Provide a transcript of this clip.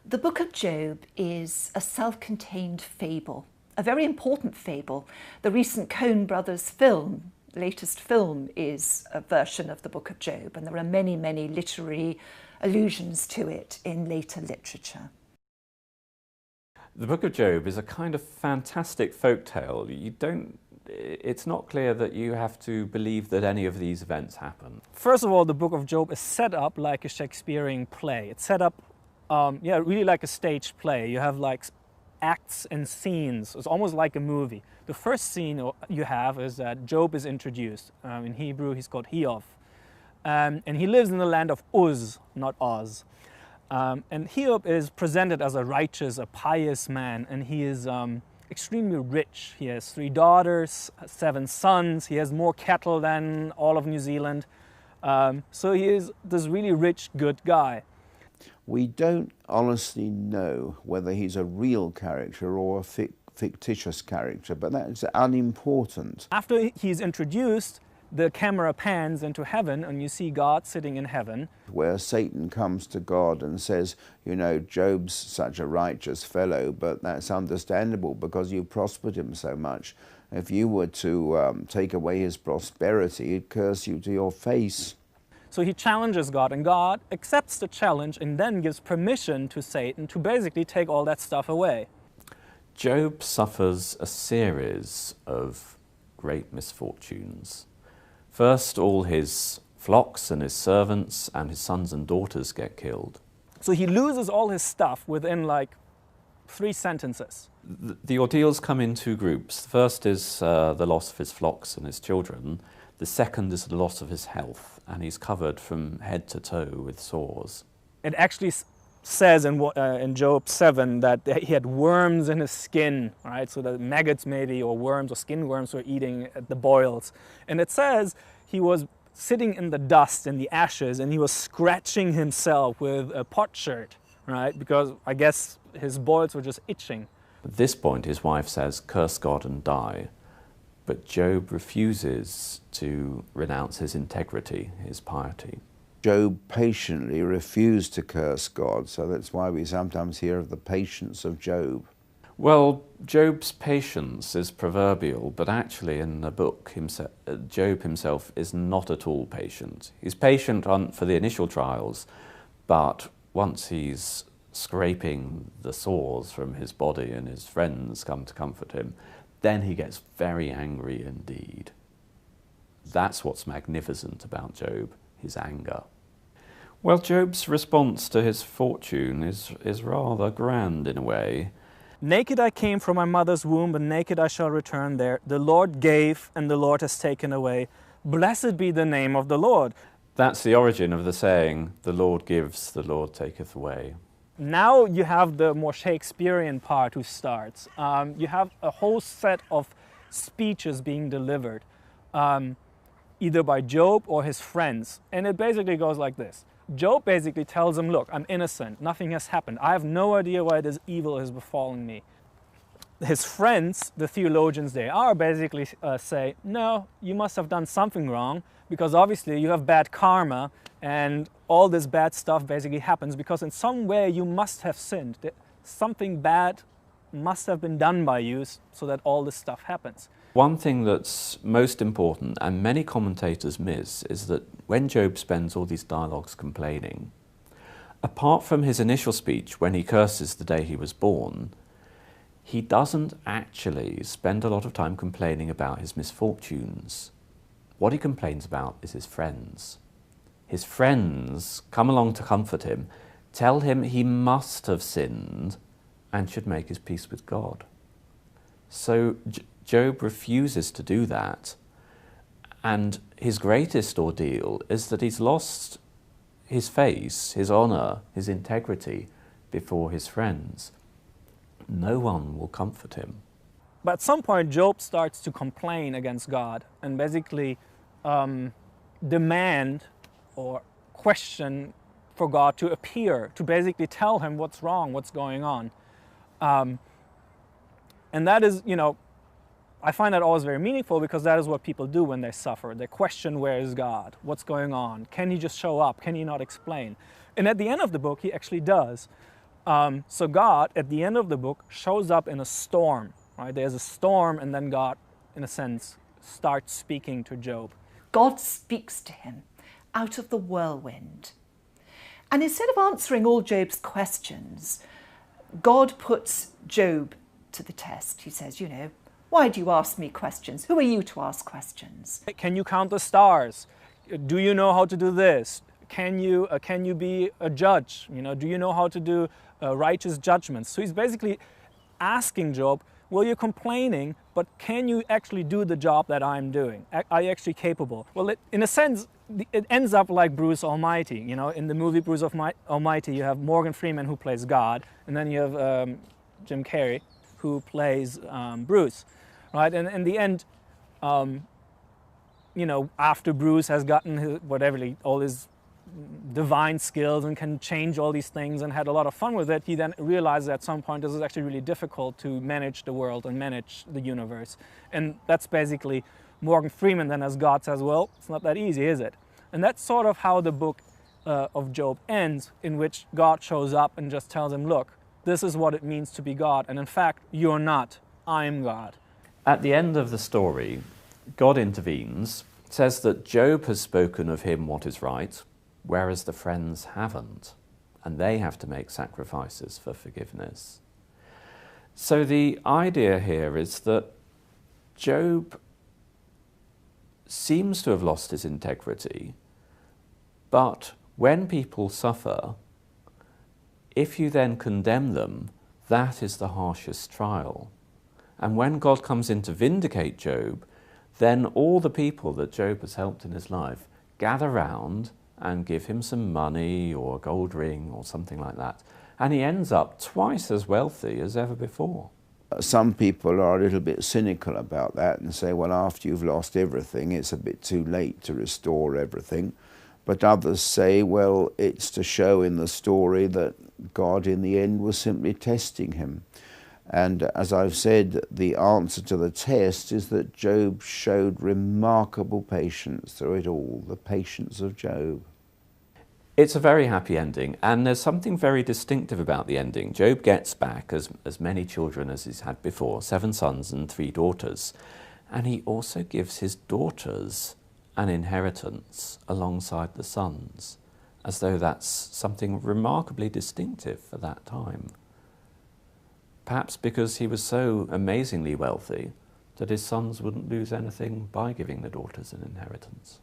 The book of Job is a self-contained fable, a very important fable. The recent Coen brothers film, latest film, is a version of the book of Job, and there are many, many literary allusions to it in later literature. The book of Job is a kind of fantastic folk tale. It's not clear that you have to believe that any of these events happen. First of all, the book of Job is set up like a Shakespearean play. It's set up, really like a stage play. You have like acts and scenes. It's almost like a movie. The first scene you have is that Job is introduced. In Hebrew, he's called Hiob. And he lives in the land of Uz, not Oz. And Hiob is presented as a righteous, a pious man, and he is extremely rich. He has 3 daughters, 7 sons. He has more cattle than all of New Zealand. So he is this really rich, good guy. We don't honestly know whether he's a real character or a fictitious character, but that's unimportant. After he's introduced, the camera pans into heaven and you see God sitting in heaven. Where Satan comes to God and says, you know, Job's such a righteous fellow, but that's understandable because you prospered him so much. If you were to take away his prosperity, he'd curse you to your face. So he challenges God, and God accepts the challenge and then gives permission to Satan to basically take all that stuff away. Job suffers a series of great misfortunes. First, all his flocks and his servants and his sons and daughters get killed. So he loses all his stuff within like 3 sentences. The ordeals come in 2 groups. The first is the loss of his flocks and his children. The second is the loss of his health, and he's covered from head to toe with sores. It actually says in Job 7 that he had worms in his skin, right? So that maggots maybe, or worms or skin worms were eating at the boils. And it says he was sitting in the dust, in the ashes, and he was scratching himself with a potsherd, right? Because I guess his boils were just itching. At this point, his wife says, "Curse God and die." But Job refuses to renounce his integrity, his piety. Job patiently refused to curse God, so that's why we sometimes hear of the patience of Job. Well, Job's patience is proverbial, but actually in the book, Job himself is not at all patient. He's patient for the initial trials, but once he's scraping the sores from his body and his friends come to comfort him, then he gets very angry indeed. That's what's magnificent about Job, his anger. Well, Job's response to his fortune is rather grand in a way. Naked I came from my mother's womb, and naked I shall return there. The Lord gave, and the Lord has taken away. Blessed be the name of the Lord. That's the origin of the saying, the Lord gives, the Lord taketh away. Now you have the more Shakespearean part who starts. You have a whole set of speeches being delivered, either by Job or his friends. And it basically goes like this. Job basically tells him, look, I'm innocent, nothing has happened. I have no idea why this evil has befallen me. His friends, the theologians they are, basically say, no, you must have done something wrong, because obviously you have bad karma, and all this bad stuff basically happens because in some way you must have sinned. Something bad must have been done by you so that all this stuff happens. One thing that's most important, and many commentators miss, is that when Job spends all these dialogues complaining, apart from his initial speech when he curses the day he was born, he doesn't actually spend a lot of time complaining about his misfortunes. What he complains about is his friends. His friends come along to comfort him, tell him he must have sinned and should make his peace with God. So Job refuses to do that, and his greatest ordeal is that he's lost his face, his honor, his integrity before his friends. No one will comfort him. But at some point, Job starts to complain against God and basically demand or question for God to appear, to basically tell him what's wrong, what's going on. And that is, I find that always very meaningful, because that is what people do when they suffer. They question, where is God? What's going on? Can he just show up? Can he not explain? And at the end of the book, he actually does. So God, at the end of the book, shows up in a storm. Right? There's a storm, and then God, in a sense, starts speaking to Job. God speaks to him out of the whirlwind. And instead of answering all Job's questions, God puts Job to the test. He says, why do you ask me questions? Who are you to ask questions? Can you count the stars? Do you know how to do this? Can you be a judge? Do you know how to do righteous judgments? So he's basically asking Job, well, you're complaining, but can you actually do the job that I'm doing? Are you actually capable? Well, in a sense, it ends up like Bruce Almighty. In the movie Bruce Almighty, you have Morgan Freeman, who plays God, and then you have Jim Carrey, who plays Bruce, right? And in the end, after Bruce has gotten all his divine skills and can change all these things and had a lot of fun with it, he then realizes at some point this is actually really difficult to manage the world and manage the universe. And that's basically Morgan Freeman then, as God, says, well, it's not that easy, is it? And that's sort of how the book of Job ends, in which God shows up and just tells him, look, this is what it means to be God, and in fact, you're not, I'm God. At the end of the story, God intervenes, says that Job has spoken of him what is right, whereas the friends haven't, and they have to make sacrifices for forgiveness. So the idea here is that Job seems to have lost his integrity, but when people suffer, if you then condemn them, that is the harshest trial. And when God comes in to vindicate Job, then all the people that Job has helped in his life gather round and give him some money or a gold ring or something like that. And he ends up twice as wealthy as ever before. Some people are a little bit cynical about that and say, well, after you've lost everything, it's a bit too late to restore everything. But others say, well, it's to show in the story that God in the end was simply testing him. And as I've said, the answer to the test is that Job showed remarkable patience through it all, the patience of Job. It's a very happy ending, and there's something very distinctive about the ending. Job gets back as many children as he's had before, 7 sons and 3 daughters, and he also gives his daughters an inheritance alongside the sons, as though that's something remarkably distinctive for that time. Perhaps because he was so amazingly wealthy that his sons wouldn't lose anything by giving the daughters an inheritance.